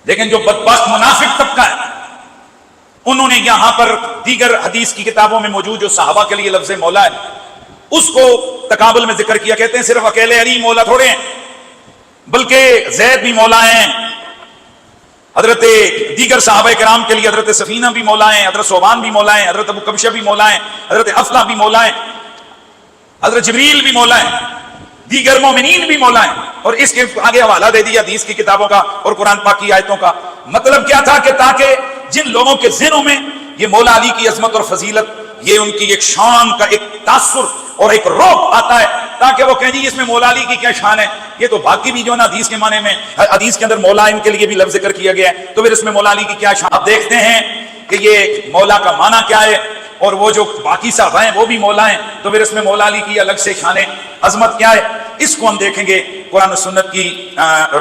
لیکن جو بدبخت منافق طبقہ ہے انہوں نے یہاں پر دیگر حدیث کی کتابوں میں موجود جو صحابہ کے لیے لفظ مولا ہے اس کو تقابل میں ذکر کیا. کہتے ہیں صرف اکیلے علی مولا تھوڑے ہیں بلکہ زید بھی مولا ہیں, حضرت دیگر صحابہ کرام کے لیے حضرت سفینہ بھی مولا ہیں, حضرت صوبان بھی مولا ہیں, حضرت ابو کبشہ بھی مولا ہیں, حضرت افلا بھی مولا ہیں, حضرت جبریل بھی مولا ہیں, دیگر مومنین بھی مولا ہیں. اور اس کے آگے حوالہ دے دیا حدیث کی کتابوں کا اور قرآن پاک کی آیتوں کا. مطلب کیا تھا کہ تاکہ جن لوگوں کے ذہنوں میں یہ مولا علی کی عظمت اور فضیلت, یہ ان کی ایک شان کا ایک تاثر اور ایک رعب آتا ہے, تاکہ وہ کہیں جی اس میں مولا علی کی کیا شان ہے, یہ تو باقی بھی جو نا حدیث کے معنی میں حدیث کے اندر مولا ان کے لیے بھی لفظ ذکر کیا گیا ہے, تو پھر اس میں مولا علی کی کیا شان. اب دیکھتے ہیں کہ یہ مولا کا معنی کیا ہے, اور وہ جو باقی صحابہ ہیں وہ بھی مولا ہیں, تو پھر اس میں مولا علی کی الگ سے شان عظمت کیا ہے, اس کو ہم دیکھیں گے قرآن و سنت کی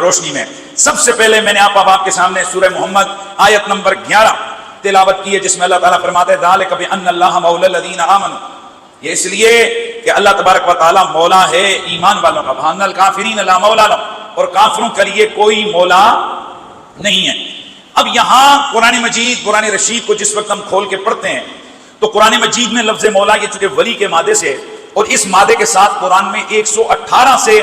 روشنی میں. سب سے پہلے میں نے آپ کے سامنے سورہ محمد آیت نمبر 11 تلاوت کی ہے, جس میں اللہ تعالیٰ فرماتا ہے ذالک بان اللہ مولا الذین آمنوا, یہ اس لیے کہ اللہ تبارک و تعالیٰ مولا ہے ایمان والوں کا, وان الکافرین لا مولا لهم, اور کافروں کے لیے کوئی مولا نہیں ہے. اب یہاں قرآن مجید قرآن رشید کو جس وقت ہم کھول کے پڑھتے ہیں تو قرآن مجید میں لفظ مولا یہ چونکہ ولی کے مادے سے, اور اس مادے کے ساتھ قرآن میں 118 سے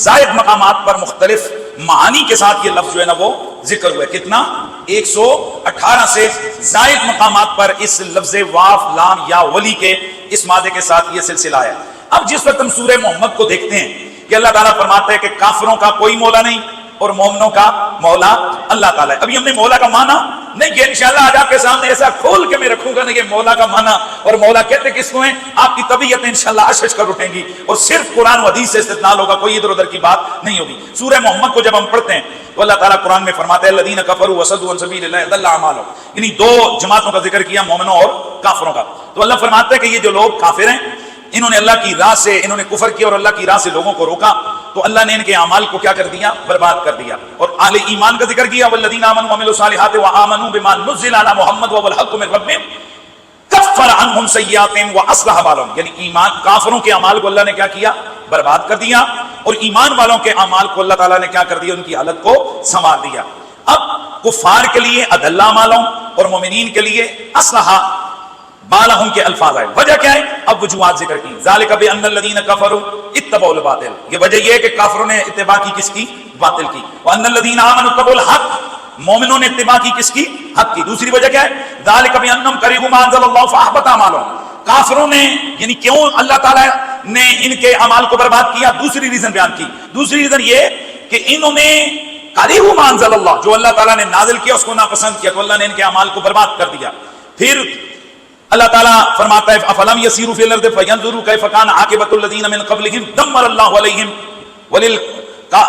زائد مقامات پر مختلف معانی کے ساتھ یہ لفظ جو ہے نا وہ ذکر ہوا ہے. کتنا؟ 118 سے زائد مقامات پر اس لفظ واف لام یا ولی کے اس مادے کے ساتھ یہ سلسلہ ہے. اب جس وقت ہم سورہ محمد کو دیکھتے ہیں کہ اللہ تعالیٰ فرماتا ہے کہ کافروں کا کوئی مولا نہیں اور مومنوں کا مولا اللہ تعالیٰ ہے. ابھی ہم نے مولا کا معنی نہیں کہ انشاءاللہ آج آپ کے سامنے ایسا کھول کے میں رکھوں گا نہیں کہ مولا کا معنی اور مولا کہتے کس کو ہیں, آپ کی طبیعت انشاءاللہ اشش کر اٹھیں گی اور صرف قرآن و حدیث سے استدلال ہوگا, کوئی ادھر ادھر کی بات نہیں ہوگی. سورہ محمد کو جب ہم پڑھتے ہیں تو اللہ تعالیٰ قرآن میں فرماتا ہے الذین کفروا وصدوا عن سبیل اللہ ضل اعمالهم, یعنی دو جماعتوں کا ذکر کیا, مومنوں اور کافروں کا. تو اللہ فرماتا ہے کہ یہ جو لوگ کافر ہیں انہوں نے اللہ کی راہ سے انہوں نے کفر کیا اور اللہ کی راہ سے لوگوں کو روکا, تو اللہ نے ان کے اعمال کو کیا کر دیا؟ برباد کر دیا. اور اہل ایمان کا ذکر کیا والذین آمنوا وعملوا الصالحات وآمنوا بما نزل علی محمد وهو الحق من ربهم کفر عنہم سیئاتہم واصلح بالهم, یعنی ایمان کافروں کے اعمال کو اللہ نے کیا کیا؟ برباد کر دیا, اور ایمان والوں کے اعمال کو اللہ تعالیٰ نے کیا کر دیا؟ ان کی حالت کو سنوار دیا. اب کفار کے لیے اضل اعمالهم اور مومنین کے لیے اصلح بالهم کے الفاظ آئے. وجہ کیا ہے؟ اب وجوہات ذکر کی. ذالک بان الذین کفروا اتبعوا الباطل, یہ وجہ یہ ہے کہ کافروں نے اتباع کی کس کی؟ باطل کی. وان الذین آمنوا اتبعوا الحق, مومنوں نے اتباع کی کس کی؟ حق کی. دوسری وجہ کیا ہے؟ ذالک بانہم کرہوا ما انزل اللہ فاحبط اعمالهم, کافروں نے یعنی کیوں اللہ تعالیٰ نے ان کے اعمال کو برباد کیا؟ دوسری ریزن بیان کی. دوسری ریزن یہ کہ انہوں نے کرہوا ما انزل اللہ, جو اللہ تعالیٰ نے نازل کیا اس کو ناپسند کیا, تو اللہ نے ان کے اعمال کو برباد کر دیا. پھر اللہ تعالیٰ فرماتا ہے افلم یسیروا فی الارض فینظروا کیف کان عاقبۃ الذین من قبلہم دمر اللہ علیہم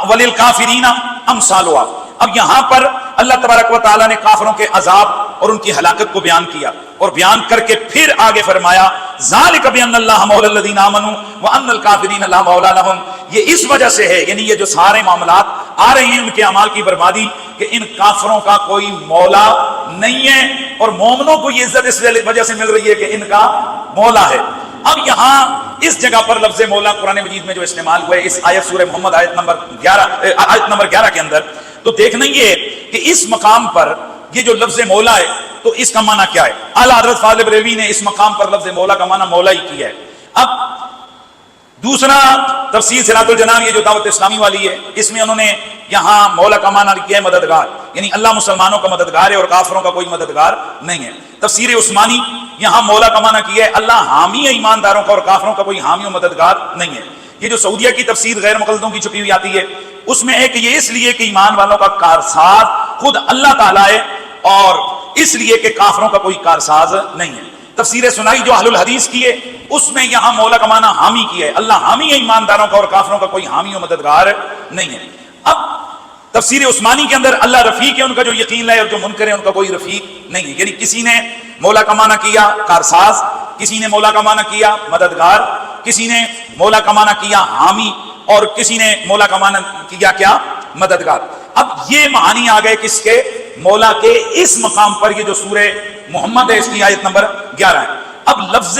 وللکافرین امثالها. اب یہاں پر اللہ تبارک و تعالیٰ نے کافروں کے عذاب اور ان کی ہلاکت کو بیان کیا, اور بیان کر کے پھر آگے فرمایا ذالک بان اللہ مولا الذین آمنوا وان الکافرین لا مولا لهم, یہ اس وجہ سے ہے, یعنی یہ جو سارے معاملات آ رہے ہیں ان کے اعمال کی بربادی, کہ ان کافروں کا کوئی مولا نہیں ہے, اور مومنوں کو یہ عزت اس وجہ سے مل رہی ہے کہ ان کا مولا ہے. اب یہاں اس جگہ پر لفظ مولا قرآن مجید میں جو استعمال ہوا ہے اس آیت سورہ محمد آیت نمبر 11 کے اندر, تو دیکھنا یہ کہ اس مقام پر یہ جو لفظ مولا ہے تو اس کا معنی کیا ہے. اعلیٰ حضرت فاضل بریلوی نے اس مقام پر لفظ مولا کا معنی مولا ہی کیا ہے. اب دوسرا تفسیر صراط الجنان یہ جو دعوت اسلامی والی ہے, اس میں انہوں نے یہاں مولا کا معنی کیا ہے مددگار, یعنی اللہ مسلمانوں کا مددگار ہے اور کافروں کا کوئی مددگار نہیں ہے. تفسیر عثمانی یہاں مولا کا معنی کیا ہے اللہ حامی ہے ایمانداروں کا اور کافروں کا کوئی حامی و مددگار نہیں ہے. یہ جو سعودیہ کی تفسیر غیر مقلدوں کی چھپی ہوئی آتی ہے اس میں ہے کہ یہ اس لیے کہ ایمان والوں کا کارساز خود اللہ تعالیٰ ہے اور اس لیے کہ کافروں کا کوئی کارساز نہیں ہے. تفسیر سنائی جو اہل الحدیث کی ہے اس میں یہاں مولا کا معنی حامی کیا ہے, اللہ حامی ہے ایمانداروں کا اور کافروں کا کوئی حامی و مددگار نہیں ہے. اب تفسیر عثمانی کے اندر اللہ رفیق ہے ان کا جو یقین ہے, اور جو منکر ہے ان کا کوئی رفیق نہیں ہے. یعنی کسی نے مولا کا معنی کیا کارساز, کسی نے مولا کا معنی کیا مددگار, کسی نے مولا کا معنی کیا حامی, اور کسی نے مولا کا معنی کیا کیا مددگار. اب یہ معانی آ گئے کس کے؟ مولا کے. اس مقام پر یہ جو سورہ محمد ہے اس کی آیت نمبر 11 ہے. اب لفظ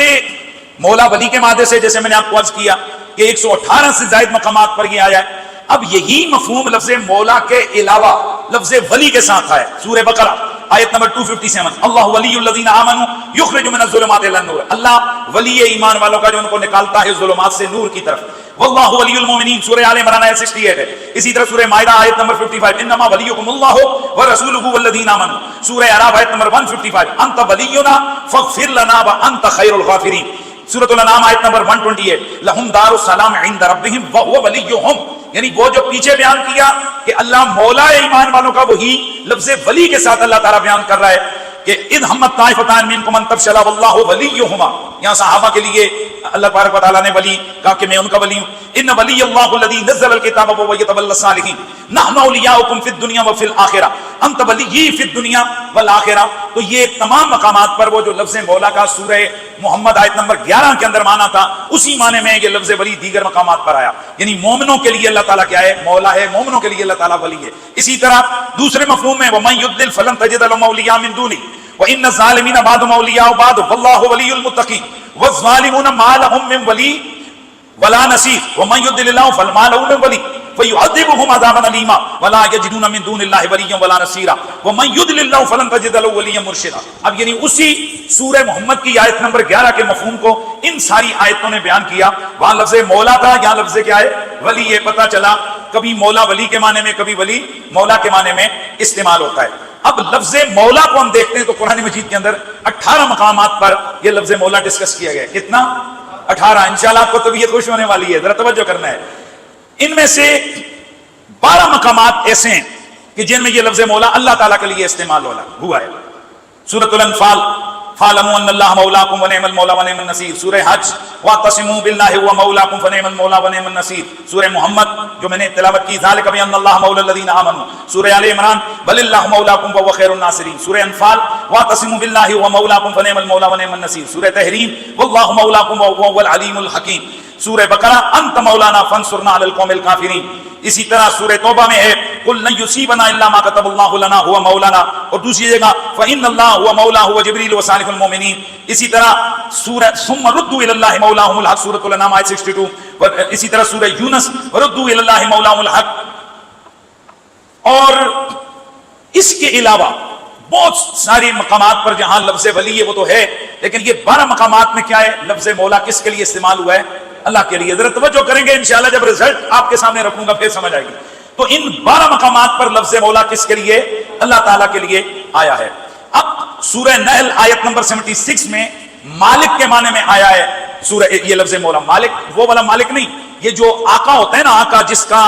مولا ولی کے مادے سے جیسے میں نے آپ کو عرض کیا کہ 118 سے زائد مقامات پر یہ آیا ہے. اب یہی مفہوم لفظ مولا کے علاوہ لفظ ولی کے ساتھ ہے. سورہ بقرہ آیت نمبر 257 اللہ ولی الذین آمنوا یخرج من الظلمات الی النور. اللہ ولی ایمان والوں کا جو ان کو نکالتا ہے ظلمات سے نور کی طرف. واللہ ولی المؤمنین سورہ آل عمران آیت 68 ہے. اسی طرح سورہ مائدہ آیت نمبر 55 انما ولیکم اللہ ورسولہ والذین آمنوا. سورہ اعراف آیت نمبر 155 انت ولینا فاغفر لنا وانت خیر الغافرین. سورۃ الانعام آیت نمبر 128 لہم دار السلام عند ربہم وہو ولیہم. یعنی وہ جو پیچھے بیان کیا کہ اللہ مولا ایمان والوں کا, وہی لفظ ولی کے ساتھ اللہ تعالیٰ بیان کر رہا ہے کہ اذ ہمت طائفتان منکم ان تفشلا واللہ ولیہما. یہاں صحابہ کے لیے اللہ تبارک و تعالیٰ نے ولی کہا کہ میں ان کا ولی ہوں. ان ولی اللہ الذی نزل الکتاب وهو یتولی الصالحین نحن اولیاؤکم فی الدنیا وفی الآخرہ انت ولی فی الدنیا والآخرہ. تو یہ تمام مقامات پر وہ جو لفظ مولا کا سورہ محمد آیت نمبر 11 کے اندر مانا تھا, اسی معنی میں یہ لفظ ولی دیگر مقامات پر آیا. یعنی مومنوں کے لیے اللہ تعالیٰ کیا ہے, مولا ہے. مومنوں کے لیے اللہ تعالیٰ ولی ہے. اسی طرح دوسرے مفہوم میں وَمَن يُضْلِلْ فَلَن تَجِدَ لَهُ أَوْلِيَاءَ مِن دُونِهِ وَإِنَّ الظَّالِمِينَ بَعْضُهُمْ أَوْلِيَاءُ بَعْضٍ وَاللَّهُ وَلِيُّ الْمُتَّقِينَ وَالظَّالِمُونَ مَا لَهُم مِّن وَلِيٍّ وَلَا نَصِيرٍ وَمَن يُضْلِلِ اللَّهُ فَمَا لَهُ مِن وَلِيٍّ فَيُعَذِّبُهُمْ عَذَابًا أَلِيمًا وَلَا يَجِدُونَ مِن دُونِ اللَّهِ وَلِيًّا وَلَا نَصِيرًا وَمَن يُضْلِلِ اللَّهُ فَلَن تَجِدَ لَهُ وَلِيًّا مُرْشِدًا. اب یعنی اسی سورہ محمد کی آیت نمبر 11 کے مفہوم کو ان ساری آیتوں نے بیان کیا. وہاں لفظ مولا تھا, یہاں لفظ کیا ہے, ولی. یہ پتہ چلا کبھی مولا ولی کے معنی میں, کبھی ولی مولا کے معنی میں استعمال ہوتا ہے. اب لفظ مولا کو ہم دیکھتے ہیں تو قرآن مجید کے اندر 18 مقامات پر یہ لفظ مولا ڈسکس کیا گیا ہے. کتنا؟ 18. انشاءاللہ آپ کو طبیعت خوش ہونے والی ہے, ذرا توجہ کرنا ہے. ان میں سے 12 مقامات ایسے ہیں کہ جن میں یہ لفظ مولا اللہ تعالیٰ کے لیے استعمال ہوا ہے. سورۃ الانفال فَاعْلَمُوا أَنَّ اللَّهَ مَوْلَاكُمْ وَنِعْمَ الْمَوْلَىٰ وَنِعْمَ النَّصِيرُ. سورہ حج وَاعْتَصِمُوا بِاللَّهِ هُوَ مَوْلَاكُمْ فَنِعْمَ الْمَوْلَىٰ وَنِعْمَ النَّصِيرُ. سورہ محمد جو میں نے تلاوت کی ذَلِكَ بِأَنَّ اللَّهَ مَوْلَى الَّذِينَ آمَنُوا. سورہ آل عمران بَلِ اللَّهُ مَوْلَاكُمْ وَهُوَ خَيْرُ النَّاصِرِينَ. سورہ انفال وَاعْتَصِمُوا بِاللَّهِ هُوَ مَوْلَاكُمْ فَنِعْمَ الْمَوْلَىٰ وَنِعْمَ النَّصِيرُ. سورہ تحریم وَاللَّهُ مَوْلَاكُمْ وَهُوَ الْعَلِيمُ الْحَكِيمُ. سورہ بقرہ انت مولانا فانصرنا علی القوم الکافرین. اسی طرح سورہ توبہ میں ہے قل لن یصیبنا الا ما كتب اللہ لنا هو مولانا. اور دوسری جگہ فان اللہ هو مولاه وجبریل وصالح المؤمنین. اسی طرح سورہ ثم ردوا الى الله مولاهم الحق سورۃ الانعام آیت 62. اسی طرح سورہ یونس ردوا الى الله مولاهم الحق. اور اس کے علاوہ بہت سارے مقامات پر جہاں لفظ ولی ہے وہ تو ہے, لیکن یہ 12 مقامات میں کیا ہے, لفظ مولا کس کے لیے استعمال ہوا ہے, اللہ کے لیے. ذرا توجہ کریں گے انشاءاللہ, جب رزلٹ آپ کے سامنے رکھوں گا پھر سمجھ آئے گی. تو ان 12 مقامات پر لفظ مولا کس کے لیے, اللہ تعالیٰ کے لیے آیا ہے. اب سورہ نحل آیت نمبر 76 میں مالک کے معنی میں آیا ہے سورہ یہ لفظ مولا. مالک وہ والا مالک نہیں, یہ جو آقا ہوتا ہے نا, آقا جس کا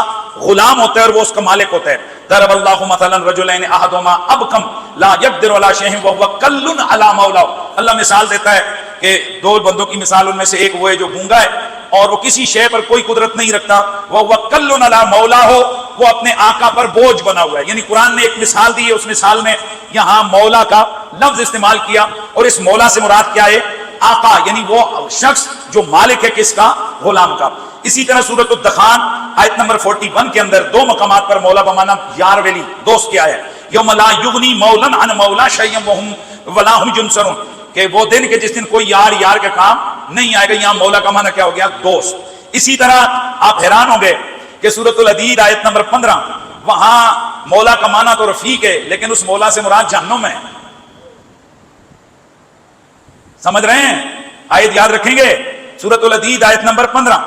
غلام ہوتا ہے اور وہ اس کا مالک ہوتا ہے. ضرب اللہ مثلا رجلین احدہما ابکم لا یقدر علی شیء وهو کل علی مولاه. اللہ مثال دیتا ہے کہ 2 بندوں کی مثال, ان میں سے ایک وہ ہے جو گونگا ہے اور وہ کسی شے پر کوئی قدرت نہیں رکھتا. وهو کل علی مولاه, وہ اپنے آقا پر بوجھ بنا ہوا ہے. یعنی قرآن نے ایک مثال دی ہے, اس مثال میں یہاں مولا کا لفظ استعمال کیا, اور اس مولا سے مراد کیا ہے, آقا, یعنی وہ شخص جو مالک ہے کس کا, غلام کا. اسی طرح سورۃ الدخان آیت نمبر 41 کے اندر 2 مقامات پر مولا بمانا یار ولی, دوست کیا ہے. یوم لا یغنی مولا عن مولا شیئا ولا هم ينصرون, کہ وہ دن کہ جس دن کوئی یار کا کام نہیں آئے گا. یہاں مولا کا معنی کیا ہو گیا, دوست. اسی طرح آپ حیران ہوں گے کہ سورۃ الحدید آیت نمبر 15 وہاں مولا کا معنی تو رفیق ہے, لیکن اس مولا سے مراد جہنم ہے. سمجھ رہے ہیں, آیت یاد رکھیں گے. سورۃ الحدید آیت نمبر 15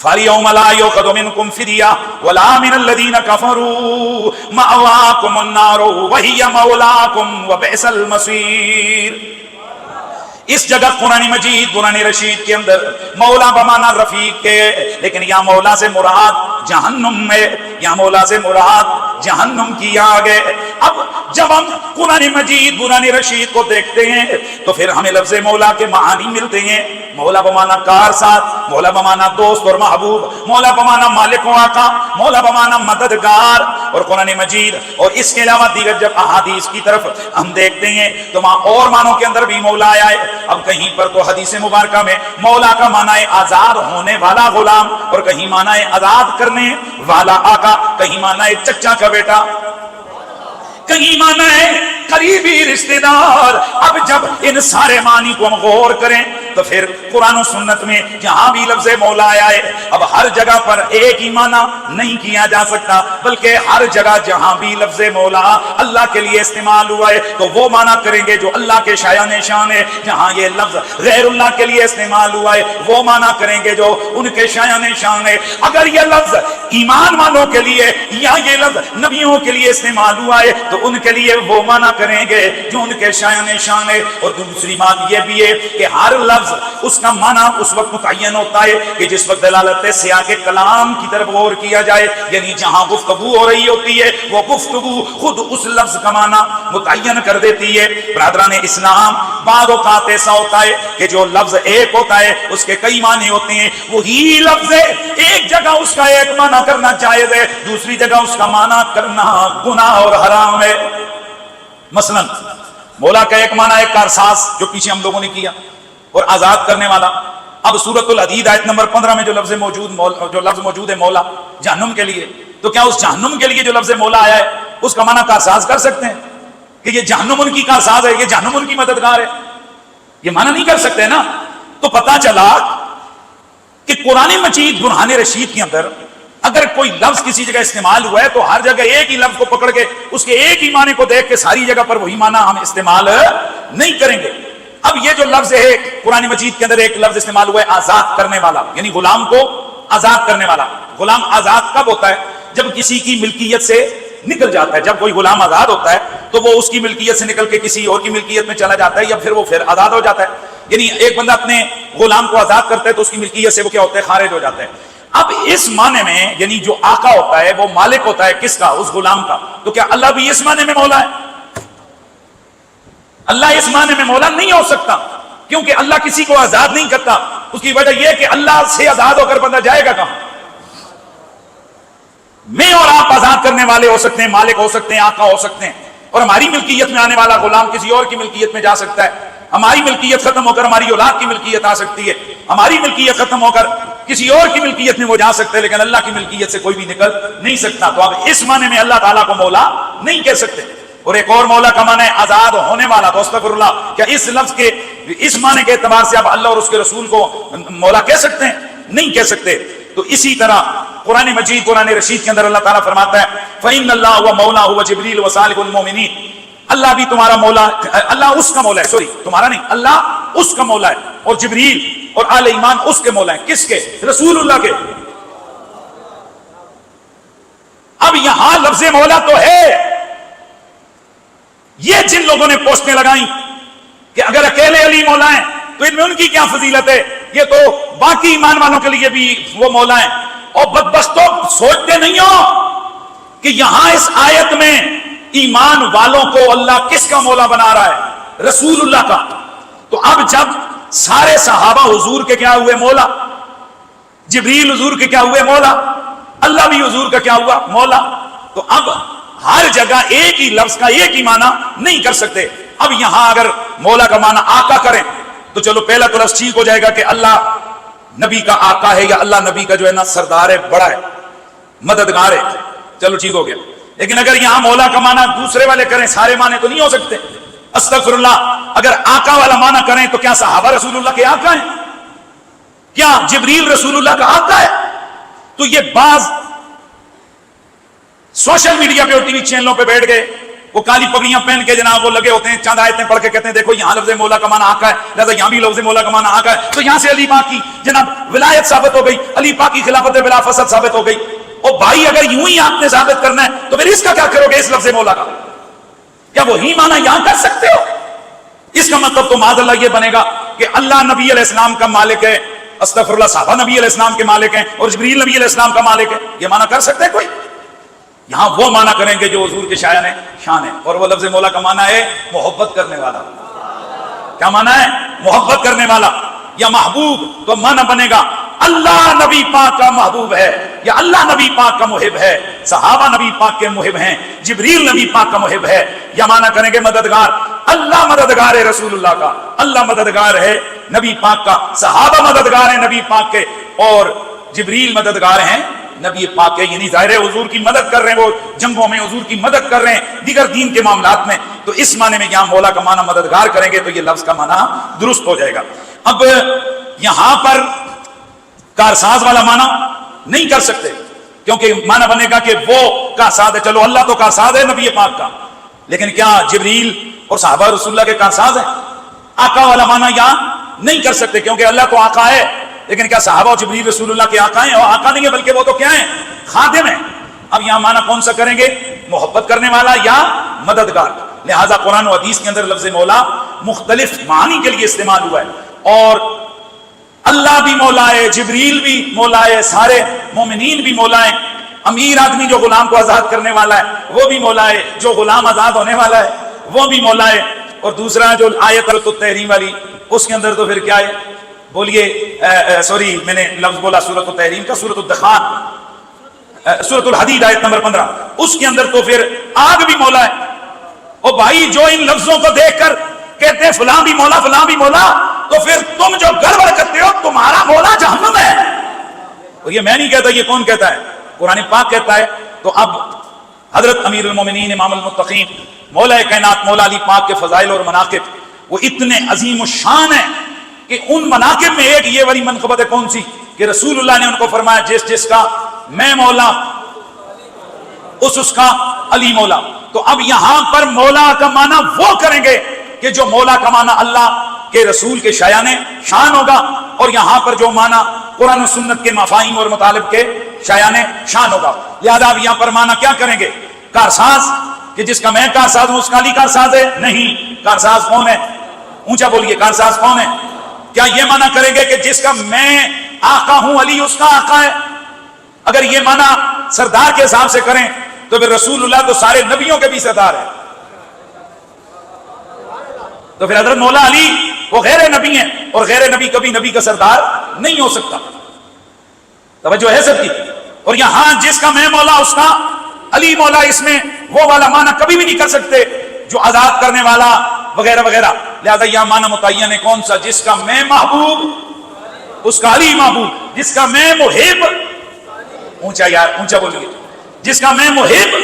فَالْيَوْمَ لَا يُؤْخَذُ مِنْكُمْ فِدْيَةٌ وَلَا مِنَ الَّذِينَ كَفَرُوا مَأْوَاكُمُ النَّارُ وَهِيَ مَوْلَاكُمْ وَبِئْسَ الْمَصِيرُ. اس جگہ قرآن مجید قرآن رشید کے اندر مولا بمانا رفیق کے, لیکن یہاں مولا سے مراد جہنم میں, یہاں مولا سے مراد جہنم کی آگ ہے. اب جب ہم قرآن مجید قرآن رشید کو دیکھتے ہیں تو پھر ہمیں لفظ مولا کے معانی ملتے ہیں. مولا بمانا کار ساتھ, مولا بمانا دوست اور محبوب, مولا بمانا مالک و آقا, مولا بمانا مددگار. اور قرآن مجید اور اس کے علاوہ دیگر جب احادیث کی طرف ہم دیکھتے ہیں تو وہاں اور معنوں کے اندر بھی مولا آیا ہے. اب کہیں پر تو حدیث مبارکہ میں مولا کا معنی ہے آزاد ہونے والا غلام, اور کہیں معنی ہے آزاد کرنے والا آقا, کہیں معنی ہے چچا کا بیٹا, کہیں معنی ہے قریبی رشتہ دار. اب جب ان سارے معنی کو ہم غور کریں تو پھر قرآن و سنت میں جہاں بھی لفظ مولا آیا ہے، اب ہر جگہ پر ایک ہی معنی نہیں کیا جا سکتا، بلکہ ہر جگہ جہاں بھی لفظ مولا اللہ کے لیے استعمال ہوا ہے تو وہ معنی کریں گے جو اللہ کے شایان شان ہے، جہاں یہ لفظ غیر اللہ کے لیے استعمال ہوا ہے وہ معنی کریں گے جو ان کے شایان شان ہے۔ اگر یہ لفظ ایمان والوں کے لیے یا یہ لفظ نبیوں کے لیے استعمال ہوا ہے تو ان کے لیے وہ معنی کریں گے جو ان کے شایان شان ہے۔ اور دوسری بات یہ بھی ہے کہ ہر لفظ اس کا معنی اس وقت متعین ہوتا ہے کہ جس وقت دلالت سیاق کلام کی طرف غور کیا جائے، یعنی جہاں گفتگو ہو رہی ہوتی ہے وہ گفتگو خود اس لفظ کا معنی متعین کر دیتی ہے۔ برادران اسلام، بعض اوقات ایسا ہوتا ہے کہ جو لفظ ایک ہوتا ہے اس کے کئی معنی ہوتے ہیں، وہی لفظ ہے ایک جگہ اس کا ایک معنی کرنا جائز ہے، دوسری جگہ اس کا معنی کرنا گناہ اور حرام ہے۔ مثلا مولا کا ایک معنی ہے کارساز، جو پیچھے ہم لوگوں نے کیا، اور آزاد کرنے والا۔ اب سورۃ الحدید آیت نمبر 15 میں جو لفظ موجود ہے مولا جہنم کے لیے، تو کیا اس جہنم کے لیے جو لفظ مولا آیا ہے اس کا معنی کارساز کر سکتے ہیں کہ یہ جہنم ان کی کارساز ہے، یہ جہنم ان کی مددگار ہے؟ یہ معنی نہیں کر سکتے نا۔ تو پتا چلا کہ قرآن مجید برہان رشید کے اندر اگر کوئی لفظ کسی جگہ استعمال ہوا ہے تو ہر جگہ ایک ہی لفظ کو پکڑ کے اس کے ایک ہی معنی کو دیکھ کے ساری جگہ پر وہی معنی ہم استعمال نہیں کریں گے۔ اب یہ جو لفظ ہے قرآن مجید کے اندر ایک لفظ استعمال ہوا ہے آزاد کرنے والا، یعنی غلام کو آزاد کرنے والا۔ غلام آزاد کب ہوتا ہے؟ جب کسی کی ملکیت سے نکل جاتا ہے۔ جب کوئی غلام آزاد ہوتا ہے تو وہ اس کی ملکیت سے نکل کے کسی اور کی ملکیت میں چلا جاتا ہے، یا پھر وہ پھر آزاد ہو جاتا ہے۔ یعنی ایک بندہ اپنے غلام کو آزاد کرتا ہے تو اس کی ملکیت سے وہ کیا ہوتا ہے؟ خارج ہو جاتا ہے۔ اب اس معنی میں یعنی جو آقا ہوتا ہے وہ مالک ہوتا ہے کس کا؟ اس غلام کا۔ تو کیا اللہ بھی اس معنی میں مولا ہے؟ اللہ اس معنی میں مولا نہیں ہو سکتا، کیونکہ اللہ کسی کو آزاد نہیں کرتا۔ اس کی وجہ یہ کہ اللہ سے آزاد ہو کر بندہ جائے گا کہاں؟ میں اور آپ آزاد کرنے والے ہو سکتے ہیں، مالک ہو سکتے ہیں، آقا ہو سکتے ہیں، اور ہماری ملکیت میں آنے والا غلام کسی اور کی ملکیت میں جا سکتا ہے۔ ہماری ملکیت ختم ہو کر ہماری اولاد کی ملکیت آ سکتی ہے، ہماری ملکیت ختم ہو کر کسی اور کی ملکیت میں وہ جا سکتے ہیں، لیکن اللہ کی ملکیت سے کوئی بھی نکل نہیں سکتا۔ تو اب اس معنی میں اللہ تعالیٰ کو مولا نہیں کہہ سکتے۔ اور ایک اور مولا کا معنی ہے آزاد ہونے والا۔ تو استغفر اللہ، کیا اس لفظ کے اس معنی کے اعتبار سے آپ اللہ اور اس کے رسول کو مولا کہہ سکتے ہیں؟ نہیں کہہ سکتے۔ تو اسی طرح قرآن مجید قرآن رشید کے اندر اللہ تعالیٰ فرماتا ہے فَإِنَّ اللَّهَ هُوَ مَوْلَاهُ وَجِبْرِيلُ وَصَالِحُ الْمُؤْمِنِينَ، اللہ بھی تمہارا مولا، اللہ اس کا مولا ہے، سوری تمہارا نہیں، اللہ اس کا مولا ہے، اور جبریل اور آل ایمان اس کے مولا ہیں۔ کس کے؟ رسول اللہ کے۔ اب یہاں لفظ مولا تو ہے، یہ جن لوگوں نے پوسٹیں لگائیں کہ اگر اکیلے علی مولا ہیں تو ان میں ان کی کیا فضیلت ہے، یہ تو باقی ایمان والوں کے لیے بھی وہ مولا ہیں۔ اور بدبختوں سوچتے نہیں ہو کہ یہاں اس آیت میں ایمان والوں کو اللہ کس کا مولا بنا رہا ہے؟ رسول اللہ کا۔ تو اب جب سارے صحابہ حضور کے کیا ہوئے؟ مولا۔ جبریل حضور کے کیا ہوئے؟ مولا۔ اللہ بھی حضور کا کیا ہوا؟ مولا۔ تو اب ہر جگہ ایک ہی لفظ کا ایک ہی معنی نہیں کر سکتے۔ اب یہاں اگر مولا کا معنی آقا کریں تو چلو پہلا تو لفظ ٹھیک ہو جائے گا کہ اللہ نبی کا آقا ہے، یا اللہ نبی کا جو ہے نا سردار ہے، بڑا ہے، مددگار ہے، چلو ٹھیک ہو گیا۔ لیکن اگر یہاں مولا کا معنی دوسرے والے کریں سارے معنی تو نہیں ہو سکتے۔ استغفر اللہ، اگر آقا والا معنی کریں تو کیا صحابہ رسول اللہ کے آقا ہیں؟ کیا جبریل رسول اللہ کا آقا ہے؟ تو یہ بعض سوشل میڈیا پہ اور ٹی وی چینلوں پہ بیٹھ گئے، وہ کالی پگڑیاں پہن کے جناب وہ لگے ہوتے ہیں، چند آیتیں پڑھ کے کہتے ہیں دیکھو یہاں لفظ مولا کا معنی آقا ہے، لہذا یہاں بھی لفظ مولا کا معنی آقا ہے، تو یہاں سے علی پاک کی جناب ولایت ثابت ہو گئی، علی پاک کی خلافت بلا فساد ثابت ہو گئی۔ اور بھائی اگر یوں ہی آپ نے ثابت کرنا ہے تو پھر اس کا کیا کرو گے؟ اس لفظ مولا کا کیا وہی معنی یہاں کر سکتے ہو؟ اس کا مطلب تو معاذ اللہ یہ بنے گا کہ اللہ نبی علیہ السلام کا مالک ہے، استغفر اللہ، صحابہ نبی علیہ السلام کے مالک ہیں، اور جبریل نبی علیہ السلام کا مالک ہے۔ یہ معنی کر سکتے ہیں کوئی؟ یہاں وہ معنی کریں گے جو حضور کے شایان شان ہے، اور وہ لفظ مولا کا معنی ہے محبت کرنے والا۔ کیا معنی ہے؟ محبت کرنے والا یا محبوب۔ تو معنی بنے گا اللہ نبی پاک کا محبوب ہے، یا اللہ نبی پاک کا محب ہے، صحابہ نبی پاک کے محب ہیں، جبریل نبی پاک کا محب ہے۔ یا معنی کریں گے مددگار، اللہ مددگار ہے رسول اللہ کا، اللہ مددگار ہے نبی پاک کا، صحابہ مددگار ہیں نبی پاک کے، اور جبریل مددگار ہیں نبی پاک کے۔ یعنی ظاہر ہے حضور کی مدد کر رہے ہیں، وہ جنگوں میں حضور کی مدد کر رہے ہیں، دیگر دین کے معاملات میں۔ تو اس معنی میں یہاں مولا کا معنی مددگار کریں گے تو یہ لفظ کا معنی درست ہو جائے گا۔ اب یہاں پر کارساز والا معنی نہیں کر سکتے، کیونکہ معنی بنے گا کہ وہ کارساز ہے. چلو اللہ تو کارساز ہے نبی پاک کا، لیکن کیا جبریل اور صحابہ رسول اللہ کے کارساز ہیں؟ آقا والا معنی یہاں نہیں کر سکتے، کیونکہ اللہ تو آقا ہے، لیکن کیا صحابہ اور جبریل رسول اللہ کے آقا ہیں؟ اور آقا نہیں ہے، بلکہ وہ تو کیا ہیں؟ خادم ہیں. اب یہاں معنی کون سا کریں گے؟ محبت کرنے والا یا مددگار. لہذا قرآن و حدیث کے اندر لفظ مولا مختلف معنی کے لیے استعمال ہوا ہے، اور اللہ بھی مولا ہے، جبریل بھی مولا ہے، سارے مومنین بھی مولا ہیں. امیر آدمی جو غلام کو آزاد کرنے والا ہے وہ بھی مولا ہے، جو غلام آزاد ہونے والا ہے وہ بھی مولا ہے. اور دوسرا جو آیت التحریم والی، اس کے اندر تو پھر کیا ہے؟ بولیے سوری میں نے لفظ بولا سورۃ التحریم کا، سورۃ الدخان، سورۃ الحدید آیت نمبر 15، اس کے اندر تو پھر آگ بھی مولا ہے. او بھائی جو ان لفظوں کو دیکھ کر کہتے ہیں فلاں بھی مولا فلاں بھی مولا، تو پھر تم جو گڑبڑ کرتے ہو تمہارا مولا جہنم ہے. اور یہ میں نہیں کہتا، یہ کون کہتا ہے؟ قرآن پاک کہتا ہے. تو اب حضرت امیر المومنین امام المتقین مولا کائنات مولا علی پاک کے فضائل اور مناقب وہ اتنے عظیم الشان ہیں کہ ان مناقب میں ایک یہ والی منقبت ہے کون سی کہ رسول اللہ نے ان کو فرمایا جس جس کا میں مولا اس کا علی مولا. تو اب یہاں پر مولا کا معنی وہ کریں گے کہ جو مولا کا معنی اللہ کے رسول کے شایان شان ہوگا، اور یہاں پر جو معنی قرآن و سنت کے مفاہیم اور مطالب کے شایان شان ہوگا. لہذا اب یہاں پر معنی کیا کریں گے؟ کارساز، کہ جس کا میں کارساز ہوں اس کا علی کارساز ہے؟ نہیں. کارساز کون ہے؟ اونچا بولیے، کارساز کون ہے؟ کیا یہ معنی کریں گے کہ جس کا میں آقا ہوں علی اس کا آقا ہے؟ اگر یہ معنی سردار کے حساب سے کریں تو پھر رسول اللہ تو سارے نبیوں کے بھی سردار ہے، تو پھر حضرت مولا علی وہ غیر نبی ہیں، اور غیر نبی کبھی نبی کا سردار نہیں ہو سکتا. توجہ ہے سب کی. اور یہاں جس کا میں مولا اس کا علی مولا، اس میں وہ والا معنی کبھی بھی نہیں کر سکتے جو آزاد کرنے والا وغیرہ وغیرہ. لہذا یہ معنی متعین ہے کون سا؟ جس کا میں محبوب اس کا علی محبوب، جس کا میں محب، اونچا یار اونچا بولیے، جس کا میں محب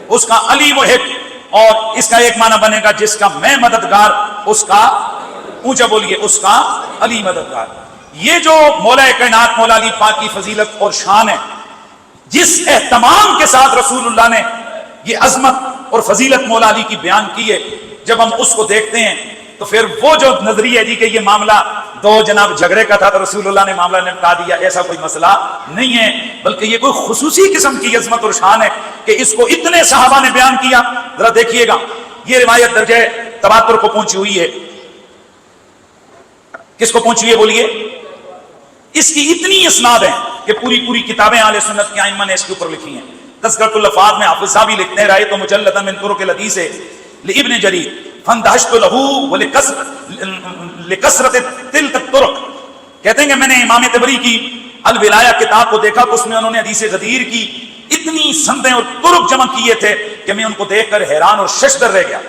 اس کا علی محب. اور اس کا ایک معنی بنے گا جس کا میں مددگار اس کا، اونچا بولیے، اس کا علی مددگار. یہ جو مولا کائنات مولا علی پاک کی فضیلت اور شان ہے، جس اہتمام کے ساتھ رسول اللہ نے یہ عظمت اور فضیلت مولا علی کی بیان کی ہے، جب ہم اس کو دیکھتے ہیں تو پھر وہ جو نظریہ جی کہ یہ معاملہ دو جناب جھگڑے کا تھا تو رسول اللہ نے معاملہ نپٹا دیا، ایسا کوئی مسئلہ نہیں ہے، بلکہ یہ کوئی خصوصی قسم کی عظمت اور شان ہے کہ اس کو اتنے صحابہ نے بیان کیا. ذرا دیکھیے گا، یہ روایت درجہ تواتر کو پہنچی ہوئی ہے. کس کو پہنچی ہوئی ہے بولیے؟ اس کی اتنی اسناد ہے کہ پوری کتابیں اہل سنت کے ائمہ نے اس کے اوپر لکھی ہیں. تذکرۃ الافاض میں حافظ صاحب لکھتے ہیں رائے تو مجلدا من طرق الحدیث لابن جریر فاندہشت له لکثرت تلک الطرق. کہتے ہیں کہ میں نے امام طبری کی الولایہ کتاب کو دیکھا تو اس میں انہوں نے حدیث غدیر کی اتنی سندیں اور طرق جمع کیے تھے کہ میں ان کو دیکھ کر حیران اور ششدر رہ گیا.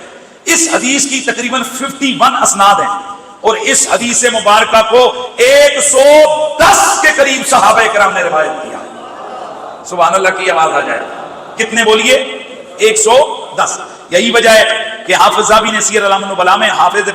اس حدیث کی تقریباً 51 اسناد ہیں، اور اس حدیث مبارکہ کو 110 کے قریب صحابہ کرام نے روایت کیا. سبحان اللہ کی آواز آ جائے. کتنے بولیے؟ 110. یہی وجہ ہے کہ حافظ ذہبی نے سیر اعلام النبلاء میں، حافظ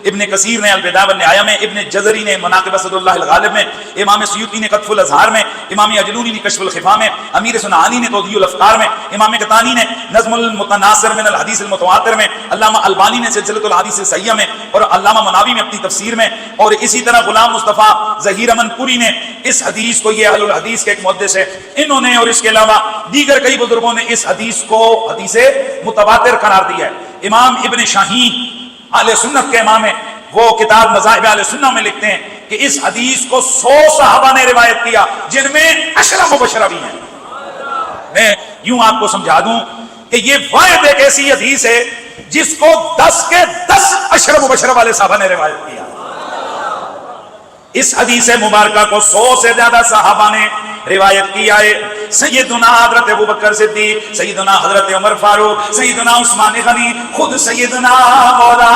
ابن کثیر نے البدایہ والنہایہ میں، ابن جزری نے مناقب اسد اللہ الغالب میں، امام سیوطی نے قطف الازہار میں، امام اجلونی نے کشف الخفا میں، امیر صنعانی نے توضیح الافکار میں، امام قطانی نے نظم المتناصر من الحدیث المتواتر میں، علامہ البانی نے سلسلۃ الحدیث الصحیحہ میں، اور علامہ مناوی میں اپنی تفسیر میں، اور اسی طرح غلام مصطفیٰ ظہیر امن پوری نے اس حدیث کو، یہ اہل الحدیث کے ایک محدث ہے، انہوں نے اور اس کے علاوہ دیگر کئی بزرگوں نے اس حدیث کو حدیث متواتر قرار دیا ہے. امام ابن شاہین اہل سنت کے امام ہیں، وہ کتاب مذاہب اہل سنت میں لکھتے ہیں کہ اس حدیث کو 100 صحابہ نے روایت کیا، جن میں 10 مبشرہ بھی ہیں. میں یوں آپ کو سمجھا دوں کہ یہ واحد ایک ایسی حدیث ہے جس کو 10 کے 10 10 مبشرہ والے صحابہ نے روایت کیا. اس حدیث مبارکہ کو 100 سے زیادہ صحابہ نے روایت کیا ہے. سیدنا حضرت ابوبکر صدیق، سیدنا حضرت عمر فاروق، سیدنا عثمان غنی، خود سیدنا مولا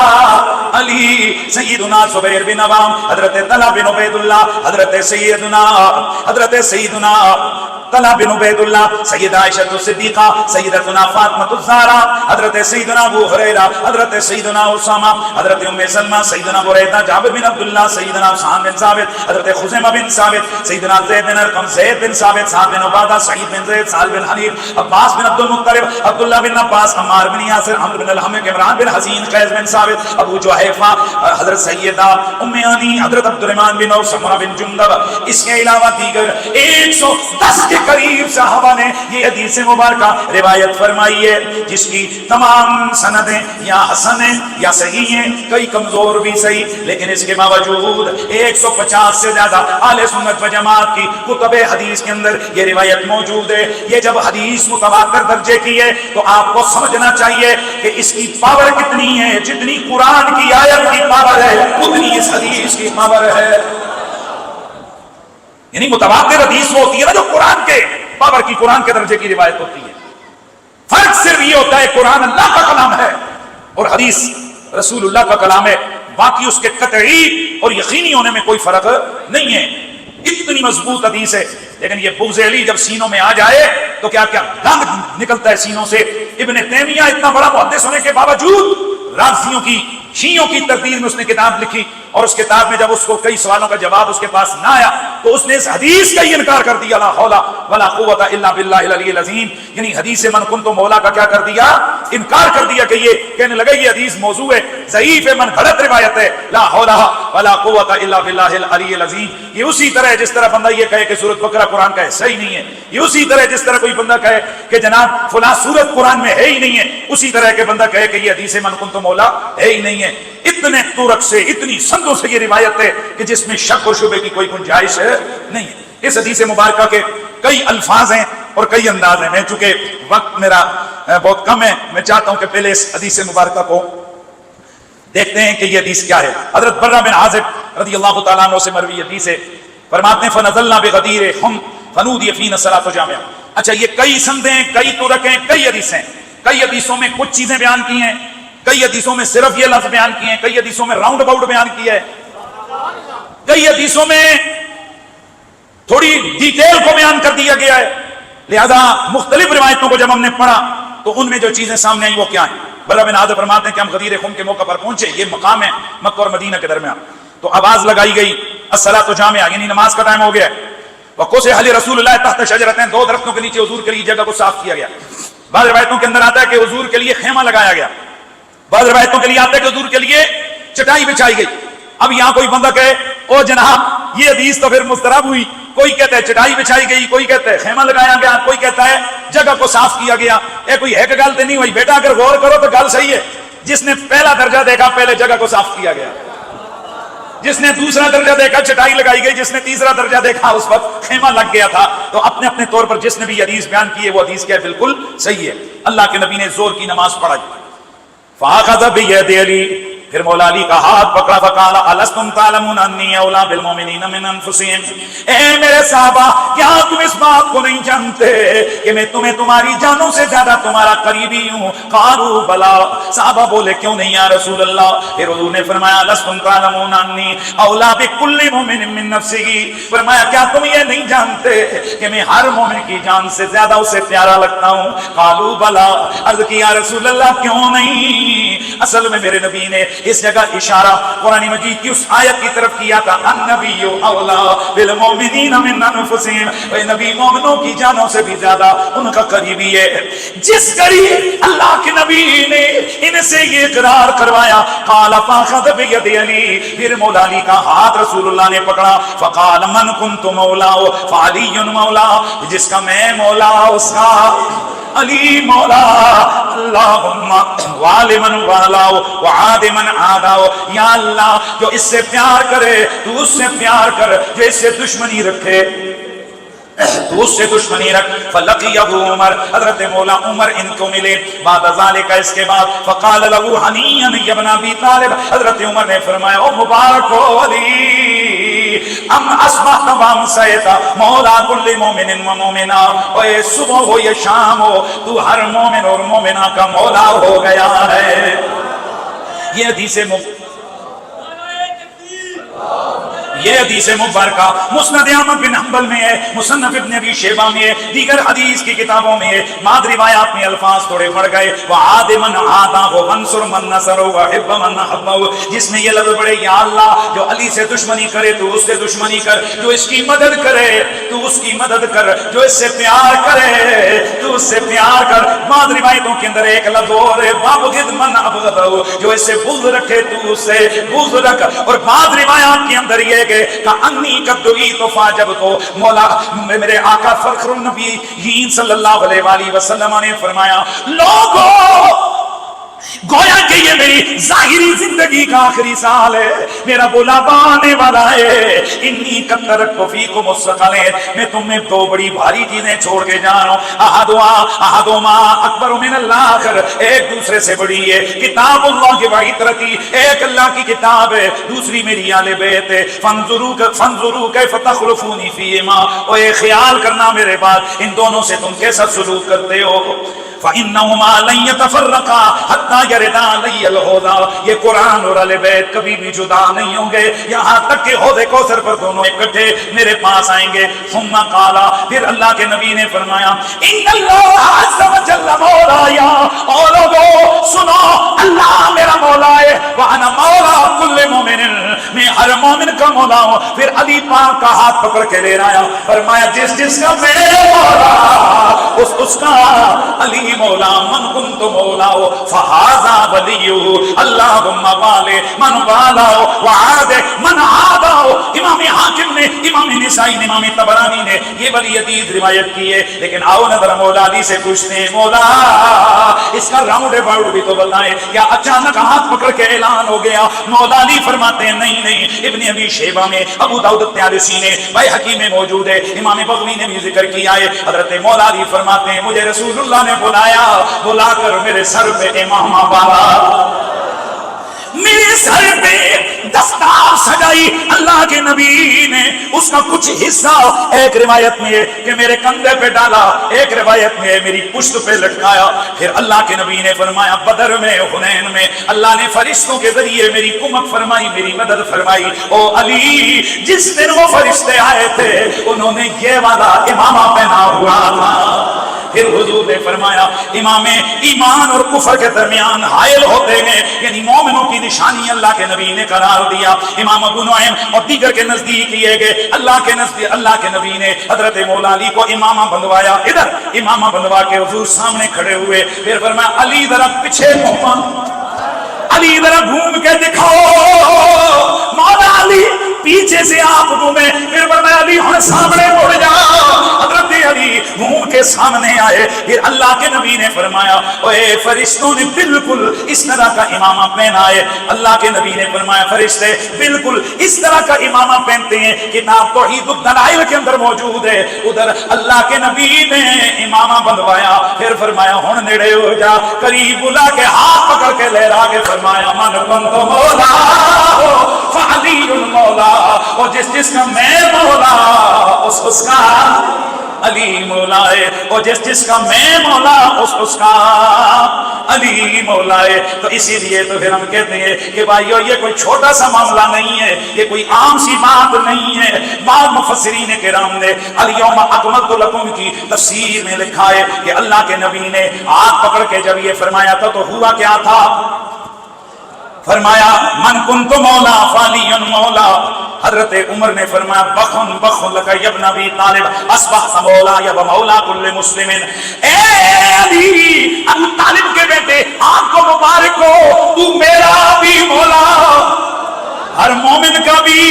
علی، سیدنا زبیر بن عوام، حضرت طلحہ بن عبید اللہ، حضرت سیدنا طلحہ بن عبید اللہ، سیدہ عائشہ صدیقہ، سیدتنا فاطمہ الزہرا، حضرت سیدنا ابو ہریرہ، حضرت سیدنا اسامہ، حضرت ام سلمہ، سیدنا بریدہ، جابر بن عبداللہ، سیدنا حسان بن ثابت، حضرت خزیمہ بن ثابت، سیدنا زید بن ارقم، زید بن ثابت، سعد بن عبادہ، سعید بن زید، سعد بن حنیف، عباس بن عبد المطلب، عبداللہ بن عباس، عمار بن یاسر، عمرو بن الحمق، عمران بن حسین، قیس بن ثابت، ابو جحیفہ، حضرت سیدہ ام ہانی، حضرت عبد الرحمن بن عوف، سمرہ بن جندب، اس کے علاوہ دیگر 110 کے قریب صحابہ نے یہ حدیث مبارکہ روایت فرمائی ہے، جس کی تمام سندیں یا حسن ہیں یا صحیح ہیں، کئی کمزور بھی صحیح، لیکن اس کے باوجود 150 سے زیادہ اہل سنت و جماعت کی کتب حدیث کے اندر یہ روایت موجود ہے۔ یہ جب حدیث متواتر درجے کی ہے تو آپ کو سمجھنا چاہیے کہ اس کی پاور کتنی ہے، جتنی قرآن کی آیت کی پاور ہے اتنی اس حدیث کی پاور ہے۔ یعنی متواتر حدیث وہ ہوتی ہے نا جو قرآن کے پاور کی، قرآن کے درجے کی روایت ہوتی ہے۔ فرق صرف یہ ہوتا ہے قرآن اللہ کا کلام ہے اور حدیث رسول اللہ کا کلام ہے، باقی اس کے قطعی اور یقینی ہونے میں کوئی فرق نہیں ہے۔ اتنی مضبوط حدیث ہے، لیکن یہ بغض علی جب سینوں میں آ جائے تو کیا کیا رنگ نکلتا ہے سینوں سے۔ ابن تیمیہ اتنا بڑا محدث ہونے کے باوجود رافضیوں کی، شیعوں کی تردید میں اس نے کتاب لکھی، اور اس کتاب میں جب اس کو کئی سوالوں کا جواب اس کے پاس نہ آیا تو اس نے اس حدیث کا ہی انکار کر دیا، لا حول ولا قوت الا باللہ العلی العظیم، یعنی حدیث من کنت مولا کا کیا کر دیا، انکار کر دیا، کہ یہ کہنے لگا یہ حدیث موضوع ہے، ضعیف ہے، من گھڑت روایت ہے، لا حول ولا قوت الا باللہ العلی العظیم۔ یہ اسی طرح جس طرح بندہ یہ کہے کہ سورۃ بقرہ قرآن کا حصہ ہی نہیں ہے، یہ اسی طرح جس طرح کوئی بندہ کہے کہ جناب فلاں سورت قرآن میں ہے ہی نہیں ہے، اسی طرح کہ بندہ کہے کہ یہ حدیث من کنت مولا ہے ہی نہیں ہے۔ اتنے طرق سے، اتنی سندوں سے یہ روایت ہے کہ جس میں شک و شبے کی کوئی گنجائش نہیں ہے۔ اس حدیث مبارکہ کے کئی الفاظ ہیں اور کئی انداز ہیں، میں چونکہ وقت میرا بہت کم ہے، میں چاہتا ہوں کہ پہلے اس حدیث مبارکہ کو دیکھتے ہیں کہ یہ حدیث کیا ہے۔ حضرت برہ بن عازب رضی اللہ تعالیٰ عنہ سے مروی حدیث ہے، فرماتے ہیں فنزلنا بغدیر حم فنودی فینا الصلاۃ جامعہ۔ اچھا، یہ کئی سندیں، کئی طرق ہیں، کئی حدیثیں، کئی حدیثوں میں کچھ چیزیں بیان کی ہیں، کئی حدیثوں میں صرف یہ لفظ بیان کیے ہیں، کئی حدیثوں میں راؤنڈ اباؤٹ بیان کیا ہے، کئی حدیثوں میں تھوڑی ڈیٹیل کو بیان کر دیا گیا ہے۔ لہذا مختلف روایتوں کو جب ہم نے پڑھا تو ان میں جو چیزیں سامنے آئیں وہ کیا ہیں۔ برہ بن عازب فرماتے ہیں کہ ہم غدیر خم کے موقع پر پہنچے، یہ مقام ہے مکہ اور مدینہ کے درمیان، تو آواز لگائی گئی الصلاۃ جامعہ، یعنی نماز کا ٹائم ہو گیا۔ وقوسہ علی رسول اللہ تحت شجرتین، 2 درختوں کے نیچے حضور کے لیے جگہ کو صاف کیا گیا۔ بعض روایتوں کے اندر آتا ہے کہ حضور کے لیے خیمہ لگایا گیا، بعض روایتوں کے لیے آتا ہے کہ حضور کے لیے چٹائی بچھائی گئی۔ اب یہاں کوئی بندہ کہے او جناب یہ حدیث تو پھر مسترب ہوئی، کوئی کہتا ہے چٹائی بچھائی گئی، کوئی کہتا ہے خیمہ لگایا گیا، کوئی کہتا ہے جگہ کو صاف کیا گیا۔ کوئی ہے کہ گل تو نہیں ہوئی بیٹا، اگر غور کرو تو گل صحیح ہے۔ جس نے پہلا درجہ دیکھا پہلے جگہ کو صاف کیا گیا، جس نے دوسرا درجہ دیکھا چٹائی لگائی گئی، جس نے تیسرا درجہ دیکھا اس وقت خیمہ لگ گیا تھا۔ تو اپنے اپنے طور پر جس نے بھی حدیث بیان کی ہے وہ حدیث کیا ہے، بالکل صحیح ہے۔ اللہ کے نبی نے زور کی نماز پڑھائی، فاخذ بید علی، پھر مولا علی کا ہاتھ پکڑا، فقال الستم تعلمون انی اولا بالمؤمنین من انفسہم، اے میرے صحابہ کیا تم اس بات کو نہیں جانتے کہ میں تمہیں تمہاری جانوں سے زیادہ تمہارا قریبی ہوں؟ قالوا بلا، صحابہ بولے کیوں نہیں یا رسول اللہ؟ پھر حضور نے فرمایا الستم تعلمون انی اولا بکل مومن من نفسہ، فرمایا کیا تم یہ نہیں جانتے کہ میں ہر مومن کی جان سے زیادہ اسے پیارا لگتا ہوں؟ قالوا بلا، عرض کی یا رسول اللہ کیوں نہیں؟ اصل میں میرے نبی نے اس جگہ اشارہ قرآن مجید کی اس آیت کی طرف کیا تھا، النبی اولا بالمؤمنین من انفسہم، اے نبی مومنوں کی جانوں سے بھی زیادہ ان کا قریبی ہے۔ جس قریب اللہ کے نبی نے ان سے یہ اقرار کروایا، قال فاخذ بید علی، پھر مولا علی کا ہاتھ رسول اللہ نے پکڑا، فقال من کنت مولا فعلی مولا، جس کا میں مولا اس کا علی مولا، اللہم والی من والاو وعاد من عاداو، یا اللہ جو اس سے پیار کرے تو اس سے پیار کر، جو اس سے دشمنی رکھے تو اس سے دشمنی رکھ۔ فلقیہ عمر، حضرت مولا عمر ان کو ملے، بعد ذالک اس کے بعد، فقال له حنیئا یا ابن ابی طالب، حضرت عمر نے فرمایا او مبارک ہو علی، ام اصبحت وامسیت مولا کل مومن و مومنہ، اور یہ صبح ہو یہ شام ہو تو ہر مومن اور مومنہ کا مولا ہو گیا ہے۔ یہ حدیث مبارکہ مسند احمد بن حنبل میں ہے، مصنف ابن ابی شیبہ میں ہے، دیگر حدیث کی کتابوں میں ہے۔ بعض روایات میں الفاظ تھوڑے بڑھ گئے، وعاد من عادہ وانصر من نصر وحب من حبہ، جس نے یہ لفظ پڑھے یا اللہ جو علی سے دشمنی کرے تو اس سے دشمنی کر، جو اس کی مدد کرے تو اس کی مدد کر، جو اس سے پیار کرے تو اس سے پیار کر۔ بعض روایتوں کے اندر ایک لفظ اور ہے وابغض من ابغضہ، جو اس سے بغض رکھے تو اس سے بغض رکھ۔ اور بعض روایات کے اندر یہ کہ انی قد دعیت فاجبت، مولا میرے آقا فخر النبیین صلی اللہ علیہ وآلہ وسلم نے فرمایا لوگوں گویا کہ یہ میری ظاہری زندگی کا آخری سال ہے، میرا بلاوا آنے والا ہے، انی قد ترکت فیکم الثقلین، میں تم میں دو بڑی بھاری چیزیں چھوڑ کے جا رہا ہوں، احدہما اکبر من الآخر، ایک دوسرے سے بڑی ہے، کتاب اللہ کی وعطرتی، ایک اللہ کی کتاب ہے، دوسری میری آل بیت ہے، فانظروا کیف تخلفونی فیہما، اور یہ خیال کرنا میرے بعد ان دونوں سے تم کیسا سلوک کرتے ہو۔ فَإِنَّهُمَا لَن يَتَفَرَّقَا حَتَّى يَرِدَا عَلَيَّ الْهُدَى، یہ قرآن اور اہل بیت کبھی بھی جدا نہیں ہوں گے یہاں تک کہ حوض کوثر پر دونوں اکٹھے میرے پاس آئیں گے۔ ثم قال، پھر اللہ کے نبی نے فرمایا ان اللہ عز وجل مولایا، اور لوگوں سنو اللہ میرا مولا ہے، وَأَنَا مَوْلَى كُلِّ مُؤْمِنٍ، میں ہر مومن کا مولا ہوں۔ پھر علی پاک کا ہاتھ پکڑ کے لے آیا، فرمایا جس کا میں مولا اس کا علی مولا، من کنت مولا فہذا ولی، اللہم والے من والا وعاد من عادا۔ امام حاکم نے، امام نسائی نے، امام طبرانی نے یہ بڑی حدیث روایت کی ہے، لیکن آؤ نظر مولا علی سے پوچھتے ہیں مولا اس کا راؤنڈ اباؤٹ بھی تو بتائیں، کیا اچانک ہاتھ پکڑ کے اعلان ہو گیا؟ مولا علی فرماتے ہیں نہیں، ابن ابی شیبہ میں، ابو داؤد الطیالسی نے، بیہقی میں موجود ہے، امام بغوی نے بھی ذکر کیا ہے۔ حضرت مولا علی فرماتے ہیں مجھے رسول اللہ نے بلا کر میرے سر پہ امامہ باندھا، میرے سر پہ دستار سجائی، اللہ کے نبی نے اس کا کچھ حصہ ایک روایت میں ہے کہ میرے کندھے پہ ڈالا، ایک روایت میں ہے میری پشت پہ لٹکایا۔ پھر اللہ کے نبی نے فرمایا بدر میں، حنین میں اللہ نے فرشتوں کے ذریعے میری کمک فرمائی، میری مدد فرمائی۔ او علی جس دن وہ فرشتے آئے تھے انہوں نے یہ والا امامہ پہنا ہوا تھا۔ پھر حضور نے فرمایا امام ایمان اور کفر کے درمیان حائل ہوتے ہیں، یعنی مومنوں کی نشانی اللہ کے نبی نے قرار دیا۔ امام ابو نعیم اور دیگر کے نزدیک لیے گئے، اللہ کے نبی نے حضرت مولا علی کو امامہ بندوایا، ادھر امامہ بندوا کے حضور سامنے کھڑے ہوئے۔ پھر فرمایا علی ذرا پیچھے گھوما، علی ذرا گھوم کے دکھاؤ۔ مولا علی پیچھے سے آپ گھومے، پھر فرمایا علی ہن سامنے مڑ جا۔ حضرت علی گھوم کے سامنے آئے، پھر اللہ کے نبی نے فرمایا اے فرشتوں نے بالکل اس طرح کا امامہ پہنا ہے۔ اللہ کے نبی نے فرمایا فرشتے بالکل اس طرح کا امامہ پہنتے ہیں، کتاب توحید الدلائل کے اندر موجود ہے۔ ادھر اللہ کے نبی نے امامہ بندوایا، پھر فرمایا ہن نیڑے ہو جا، قریب بلا کے ہاتھ پکڑ کے لہرا کے فرمایا من کنت مولا فعلی مولا، اور جس کا میں مولا اس کا علی مولا ہے، اور جس کا میں مولا اس کا علی مولا ہے۔ تو اسی لیے تو پھر ہم کہتے ہیں کہ بھائیو یہ کوئی چھوٹا سا معاملہ نہیں ہے، یہ کوئی عام سی بات نہیں ہے۔ بعض مفسرین کرام نے الیوم اکملت لکم کی تفسیر میں لکھا ہے کہ اللہ کے نبی نے ہاتھ پکڑ کے جب یہ فرمایا تھا تو ہوا کیا تھا؟ فرمایا من کنت مولا فعلی مولا۔ حضرت عمر نے فرمایا بخن لک یا ابن ابی طالب اصبحت مولا یا مولا کل مسلم۔ اے علی ابو طالب کے بیٹے آپ کو مبارک ہو، تو میرا بھی مولا، ہر مومن کا بھی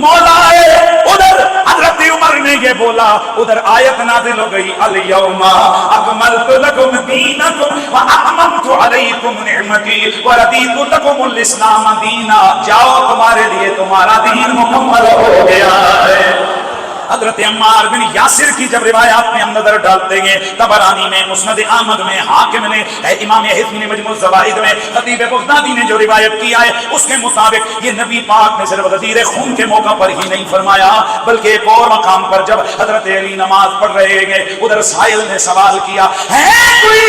مولا ہے۔ ادھر حضرت عمر نے یہ بولا، ادھر آیت نازل ہو گئی الیوم اکملت لکم دینکم واتممت علیکم نعمتی ورضیت لکم الاسلام دینا۔ جاؤ تمہارے لیے تمہارا دین مکمل ہو گیا ہے۔ حضرت عمار بن یاسر کی جب روایات میں ہم نظر ڈالتے ہیں، طبرانی میں، مسند احمد میں، حاکم نے، امام حزم نے مجموع الزوائد میں، خطیب بغدادی نے جو روایت کیا ہے اس کے مطابق یہ نبی پاک نے صرف غدیر خون کے موقع پر ہی نہیں فرمایا، بلکہ ایک اور مقام پر جب حضرت علی نماز پڑھ رہے ہیں، ادھر سائل نے سوال کیا، ہے کوئی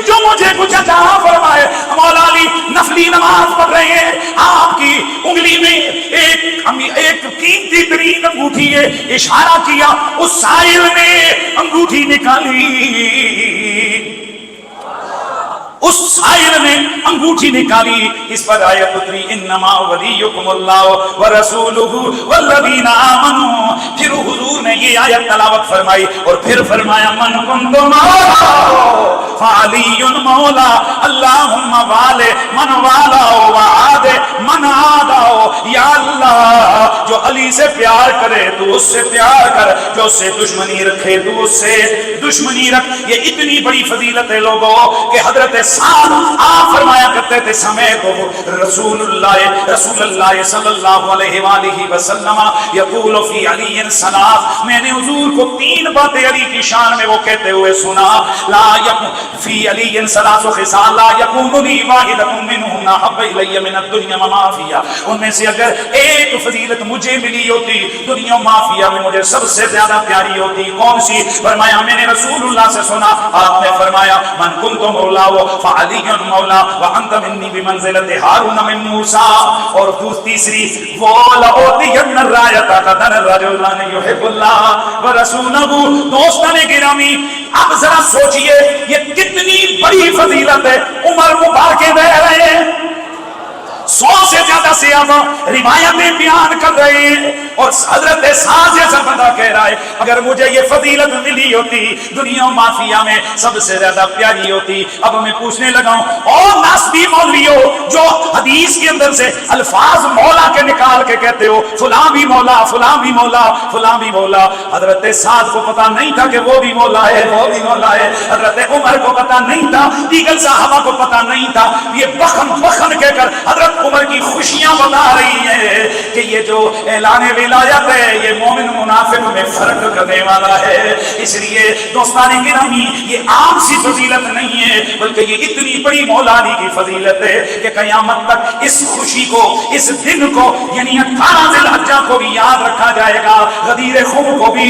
جو مجھے کچھ عطا فرمائے؟ مولا علی نفلی نماز پڑھ رہے ہیں، آپ کی انگلی میں ایک قیمتی ترین انگوٹھی ہے، اشارہ کیا، اس سائل نے انگوٹھی نکالی، اس سائل نے انگوٹھی نکالی، اس پر آیت اتری انما ولیکم اللہ ورسولہ والذین آمنوا، پھر حضور نے یہ آیت تلاوت فرمائی اور پھر فرمایا من کنت مولا فعلی مولا اللہم والے من والاو وعاد من عاداو، یا اللہ جو علی سے پیار کرے تو اس سے پیار کر، جو اس سے دشمنی رکھے تو اس سے دشمنی رکھ۔ یہ اتنی بڑی فضیلت ہے لوگوں کہ حضرت سعد آپ فرمایا کرتے تھے سمیت رسول اللہ صلی اللہ علیہ وآلہ وسلم یقول فی علی ثلاث، میں نے حضور کو 3 باتیں علی کی شان میں وہ کہتے ہوئے سنا، لا یکن فی علی ثلاث خصال لا یکون لی واحدۃ منہن احب الی من الدنیا وما فیہا، ان میں سے اگر ایک فضیلت مجھے ملی ہوتی دنیا و ما فیہا میں مجھے سب سے زیادہ پیاری ہوتی، کون سی؟ فرمایا میں نے رسول اللہ سے سنا، آپ نے فرمایا من کنت مولا فعلی مولا وانت منی بمنزلت ہارون من موسیٰ، اور تیسری وَلَأُعْطِيَنَّ الرَّایَةَ غَدًا رَجُلًا يُحِبُّ اللَّهَ وَرَسُولَهُ۔ دوستان گرامی اب ذرا سوچئے یہ کتنی بڑی فضیلت ہے، عمر مبارک دے رہے ہیں، 100 سے زیادہ روایتیں بیان کر رہے ہیں، اور حضرت سعد جیسا بندہ کہہ رہا ہے اگر مجھے یہ فضیلت ملی ہوتی دنیا و مافیا میں سب سے زیادہ پیاری ہوتی۔ اب میں پوچھنے لگا ہوں اور ناسبی مولویوں جو حدیث کے اندر سے الفاظ مولا کے نکال کے کہتے ہو فلاں بھی مولا فلاں بھی مولا فلاں بھی مولا، حضرت سعد کو پتا نہیں تھا کہ وہ بھی مولا ہے، وہ بھی مولا ہے، حضرت عمر کو پتا نہیں تھا، دیگر صحابہ کو پتا نہیں تھا، یہ بخن بخن کہہ کر حضرت عمر کی خوشیاں بتا رہی ہیں کہ یہ جو اعلان ولایت ہے یہ مومن منافق میں فرق کرنے والا ہے۔ اس لیے دوستان گرامی یہ عام سی فضیلت نہیں ہے بلکہ یہ اتنی بڑی مولا علی کی فضیلت ہے کہ قیامت تک اس خوشی کو، اس دن کو، یعنی 18 ذی الحجہ کو بھی یاد رکھا جائے گا، غدیر خم کو بھی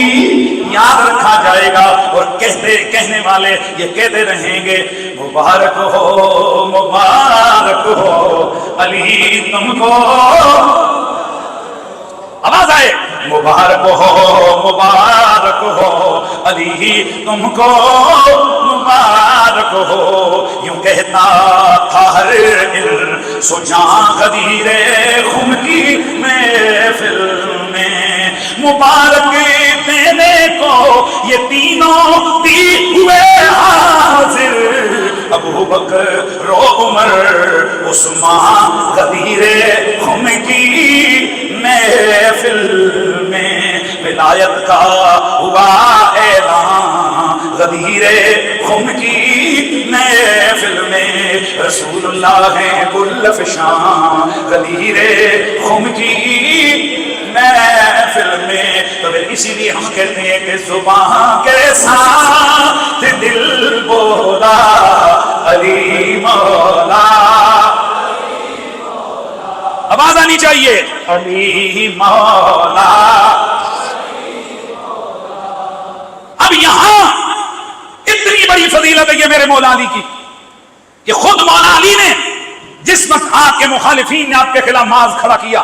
یاد رکھا جائے گا، اور کہنے والے یہ کہتے رہیں گے مبارک ہو علی تم کو، آواز آئے مبارک ہو علی تم کو، مبارک ہو، یوں کہتا تھا ہر سو جاں غدیر خم کی محفل میں، مبارک دینے کو یہ تینوں دی ہوئے حاضر، ابو بکر و عمر عثمان غدیر خم کی محفل میں، ولایت کا ہوا اعلان غدیر خم کی محفل میں، رسول اللہ ہیں گل فشاں غدیر خم کی محفل میں۔ تو پھر اسی لیے ہم کہتے ہیں کہ زبان کے ساتھ دل بولا علی مولا، آواز آنی چاہیے علی مولا۔ اب یہاں اتنی بڑی فضیلت ہے یہ میرے مولا علی کی کہ خود مولا علی نے جس وقت آپ کے مخالفین نے آپ کے خلاف ماز کھڑا کیا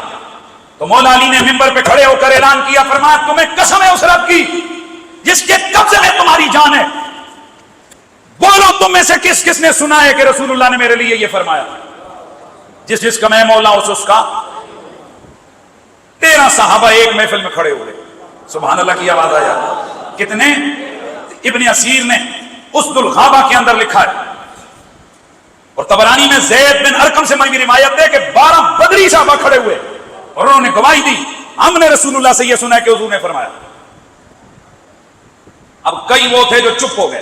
تو مولا علی نے منبر پہ کھڑے ہو کر اعلان کیا، فرمایا تمہیں قسم ہے اس رب کی جس کے قبضے میں تمہاری جان ہے، بولو تم میں سے کس کس نے سنا ہے کہ رسول اللہ نے میرے لیے یہ فرمایا؟ جس کا میں مولا اس کا 13 صحابہ ایک محفل میں کھڑے ہوئے، سبحان اللہ کی آواز آیا، کتنے؟ ابن اسیر نے اسد الغابہ کے اندر لکھا ہے، اور طبرانی میں زید بن ارقم سے مروی روایت ہے کہ 12 بدری صحابہ کھڑے ہوئے اور انہوں نے گواہی دی ہم نے رسول اللہ سے یہ سنا ہے کہ حضور نے فرمایا۔ اب کئی وہ تھے جو چپ ہو گئے،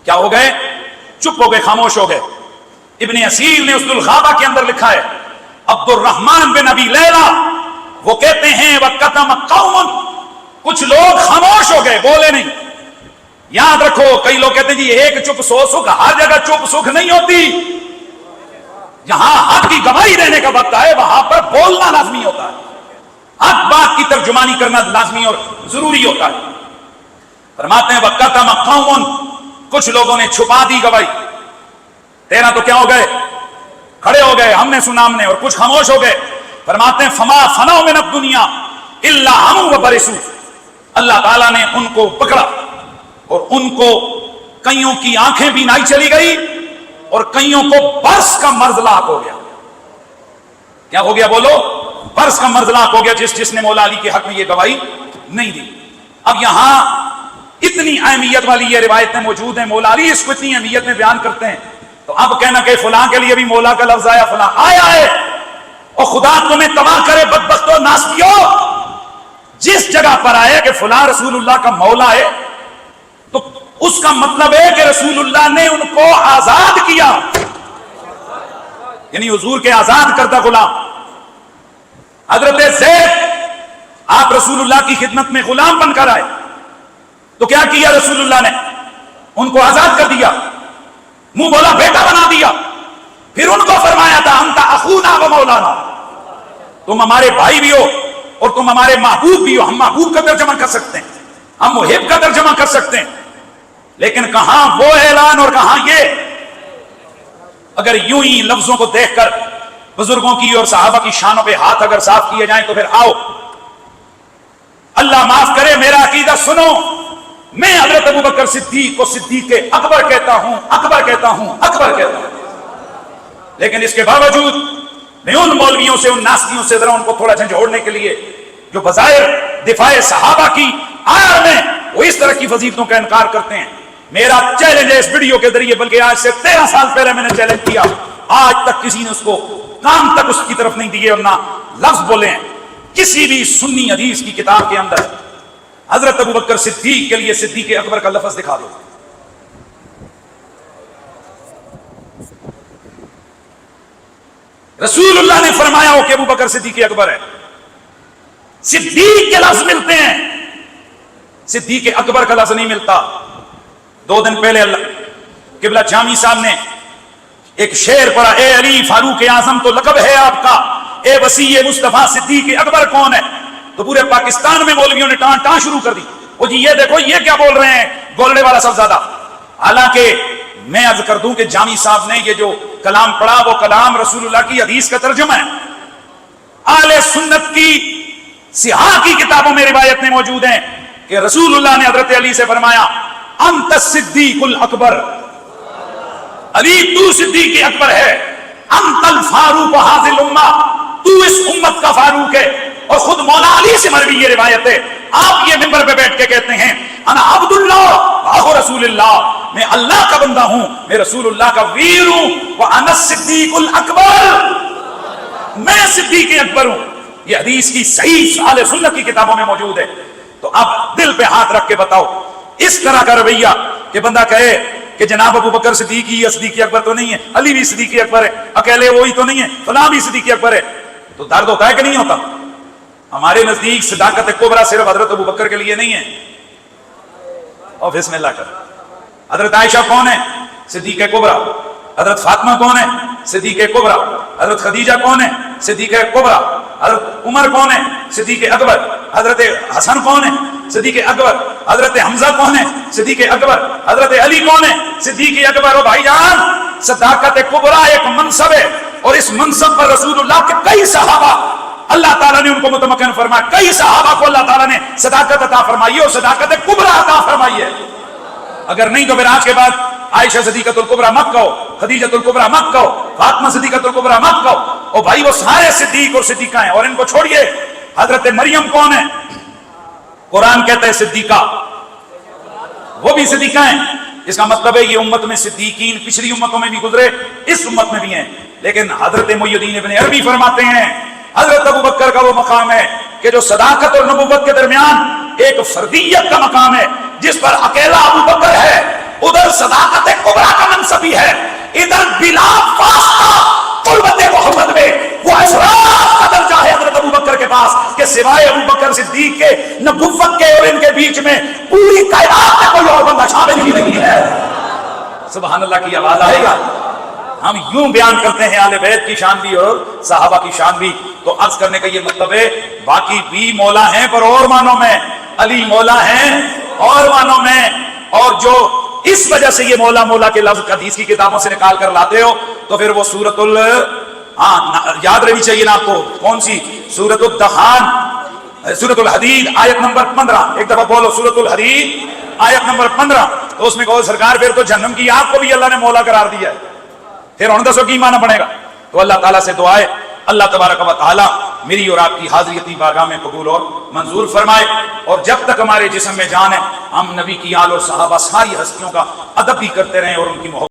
کیا ہو گئے؟ چپ ہو گئے، خاموش ہو گئے۔ ابن اسیر نے اسد الغابہ کے اندر لکھا ہے، عبد الرحمن بن ابی لیلہ وہ کہتے ہیں وَقَتَمَ قَوْمٌ کچھ لوگ خاموش ہو گئے, بولے نہیں. یاد رکھو, کئی لوگ کہتے ہیں جی ایک چپ سو سکھ, ہر جگہ چپ سکھ نہیں ہوتی. جہاں حق کی گواہی دینے کا وقت آئے وہاں پر بولنا لازمی ہوتا ہے, حق بات کی ترجمانی کرنا لازمی اور ضروری ہوتا ہے. فرماتے ہیں وَقَتَمَ قَوْمٌ, کچھ لوگوں نے چھپا دی گواہی. 13 تو کیا ہو گئے, کھڑے ہو گئے, ہم نے سنا ہم نے, اور کچھ خاموش ہو گئے. فرماتے ہیں فَمَا فَنَوْا مِنَ الدُّنْيَا إِلَّا هَمُوا وَبَرِسُوا, اللہ تعالیٰ نے ان کو پکڑا اور ان کو کئیوں کی آنکھیں بھی نہیں چلی گئی اور کئیوں کو برس کا مرض لاحق ہو گیا. کیا ہو گیا بولو, برس کا مرض لاحق ہو گیا جس نے مولا علی کے حق میں یہ گواہی نہیں دی. اب یہاں اتنی اہمیت والی یہ روایتیں موجود ہیں, مولا علی اس کو اتنی اہمیت میں بیان کرتے ہیں, تو اب کہنا کہ فلاں کے لیے بھی مولا کا لفظ آیا, فلاں آیا ہے, اور خدا تمہیں تباہ کرے بدبختو ناسبیو. جس جگہ پر آئے کہ فلاں رسول اللہ کا مولا ہے تو اس کا مطلب ہے کہ رسول اللہ نے ان کو آزاد کیا, یعنی حضور کے آزاد کردہ غلام. حضرت زید آپ رسول اللہ کی خدمت میں غلام بن کر آئے تو کیا کیا رسول اللہ نے, ان کو آزاد کر دیا, منہ بولا بیٹا بنا دیا. پھر ان کو فرمایا تھا انت اخونا و مولانا, تم ہمارے بھائی بھی ہو اور تم ہمارے محبوب بھی ہو. ہم محبوب کا ترجمہ کر سکتے ہیں, ہم محب کا ترجمہ کر سکتے ہیں, لیکن کہاں وہ اعلان اور کہاں یہ. اگر یوں ہی لفظوں کو دیکھ کر بزرگوں کی اور صحابہ کی شانوں پہ ہاتھ اگر صاف کیے جائیں تو پھر آؤ, اللہ معاف کرے میرا عقیدہ سنو, میں حضرت ابوبکر صدیق کو صدیق اکبر کہتا ہوں, اکبر کہتا ہوں, اکبر کہتا ہوں. لیکن اس کے باوجود میں ان مولویوں سے, ان ناسبیوں سے ذرا ان کو تھوڑا جھنجھوڑنے کے لیے جو بظاہر دفاع صحابہ کی آڑ میں وہ اس طرح کی فضیلتوں کا انکار کرتے ہیں. میرا چیلنج ہے اس ویڈیو کے ذریعے, بلکہ آج سے 13 سال پہلے میں نے چیلنج کیا, آج تک کسی نے اس کو کام تک اس کی طرف نہیں دیے اور نہ لفظ بولے ہیں. کسی بھی سنی حدیث کی کتاب کے اندر حضرت ابوبکر صدیق کے لیے صدیق اکبر کا لفظ دکھا دو. رسول اللہ نے فرمایا ہو کہ ابوبکر صدیق اکبر ہے, صدیق کے لفظ ملتے ہیں, صدیق اکبر کا لفظ نہیں ملتا. 2 دن پہلے قبلہ جامی صاحب نے ایک شعر پڑھا, اے علی فاروق اعظم تو لقب ہے آپ کا, اے وسیع مصطفیٰ صدیق اکبر کون ہے. تو پورے پاکستان میں مولویوں نے ٹان شروع کر دی, وہ جی یہ دیکھو یہ کیا بول رہے ہیں, گولڑے والا سب زیادہ. حالانکہ میں عرض کر دوں کہ جامی صاحب نے یہ جو کلام پڑھا وہ کلام رسول اللہ کی حدیث کا ترجمہ ہے. اہل سنت کی سیاہ کی کتابوں میں روایتیں موجود ہیں کہ رسول اللہ نے حضرت علی سے فرمایا انت الصدیق الاکبر, علی تو صدیق اکبر ہے, انت الفاروق هذه الامہ, تو اس امت کا فاروق ہے. اور خود مولا علی سے مروی یہ روایت ہے, آپ یہ منبر پہ بیٹھ کے کہتے ہیں انا عبد اللہ واہ رسول اللہ, میں اللہ کا بندہ ہوں, میں رسول اللہ کا ویر ہوں, وانا الصدیق الاکبر, میں صدیق اکبر ہوں. یہ حدیث کی صحیح اہل سنت کی کتابوں میں موجود ہے. تو اب دل پہ ہاتھ رکھ کے بتاؤ, اس طرح کا رویہ کہ بندہ کہے کہ جناب ابوبکر صدیق ہی صدیق اکبر تو نہیں ہے, علی بھی صدیق اکبر ہے, اکیلے وہی تو نہیں ہے, فلاں بھی صدیق اکبر ہے, تو درد ہوتا ہے کہ نہیں ہوتا. ہمارے نزدیک صداقت کبریٰ صرف حضرت ابوبکر کے لیے نہیں ہے. اور بسم اللہ کر, حضرت عائشہ کون ہے, صدیق کبریٰ. حضرت فاطمہ کون ہے, صدیق کبریٰ. حضرت خدیجہ کون ہے, صدیق کبریٰ. حضرت عمر کون ہے, صدیق اکبر. حضرت حسن کون ہے, صدیق اکبر. حضرت حمزہ کون ہے, صدیق اکبر. حضرت علی کون ہے, صدیق اکبر. اور بھائی جان, صداقت کبریٰ ایک منصب ہے, اور اس منصب پر رسول اللہ کے کئی صحابہ اللہ تعالیٰ نے ان کو متمکن فرمایا, کئی صحابہ کو اللہ تعالیٰ نے صداقت عطا فرمائی ہے اور صداقت کبریٰ عطا فرمائی ہے. اگر نہیں تو پھر آج کے بعد عائشہ صدیقۃ الکبریٰ مت کہو, خدیجۃ الکبریٰ مت کہو, فاطمہ صدیقۃ الکبریٰ مت کہو. اور بھائی وہ سارے صدیق اور صدیقہ ہیں. اور ان کو چھوڑیے, حضرت مریم کون ہے, قرآن کہتا ہے صدیقہ, وہ بھی صدیقہ ہیں. اس کا مطلب ہے یہ امت میں صدیقین پچھلی امتوں میں بھی گزرے, اس امت میں بھی ہیں. لیکن حضرت محی الدین ابن عربی فرماتے ہیں حضرت ابوبکر کا وہ مقام ہے کہ جو صداقت اور نبوت کے درمیان ایک فردیت کا مقام ہے, جس پر اکیلا ابوبکر ہے. ادھر صداقت کبریٰ کا منصب بھی ہے, ادھر بلا واسطہ قربت محمد میں وہ اشراف کا درجہ ہے حضرت ابوبکر کے پاس کہ سوائے ابو بکر صدیق کے نبوت کے اور ان کے بیچ میں پوری کائنات میں کوئی اور بندہ شامل ہی نہیں ہے. سبحان اللہ کی آواز آئے گا. ہم یوں بیان کرتے ہیں اہل بیت کی شان بھی اور صحابہ کی شان بھی. تو عرض کرنے کا یہ مطلب ہے باقی بھی مولا ہیں پر اور معنوں میں، علی مولا ہیں اور معنوں میں. اور جو اس وجہ سے یہ مولا مولا کے لفظ حدیث کی کتابوں سے نکال کر لاتے ہو تو پھر وہ سورۃ یاد رہنی چاہیے نا آپ کو، کون سی؟ سورۃ الدخان، سورۃ الحدید آیت نمبر 15. ایک دفعہ بولو سورۃ الحدید آیت نمبر 15. تو اس میں کہو سرکار پھر تو جہنم کی آگ کو بھی اللہ نے مولا قرار دیا ہے. پھر ان دسو کی معنی بنے گا. تو اللہ تعالیٰ سے دعا ہے اللہ تبارک و تعالیٰ میری اور آپ کی حاضریتی بارگاہ میں قبول اور منظور فرمائے. اور جب تک ہمارے جسم میں جان ہے ہم نبی کی آل اور صحابہ ساری ہستیوں کا ادب بھی کرتے رہیں اور ان کی محبت